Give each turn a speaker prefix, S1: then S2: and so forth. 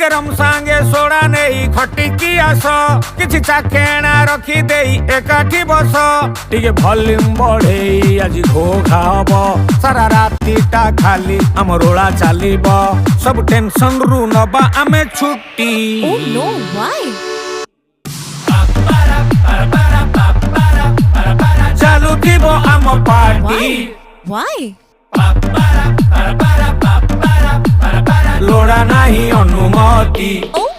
S1: टिके रम सांगे सोडा नहीं खटिकी आस किछि चाकेणा रखी देई एकाठी बस टिके वॉल्यूम बढ़ेई आज घोघा हबो सारा रातीटा खाली हम रोला चालिबो सब टेंशन रु नबा आमे छुट्टी।
S2: Oh no, why?
S1: चालू थीबो आम पार्टी
S2: Why?
S1: लोड़ा नाही अनुमति।
S2: Oh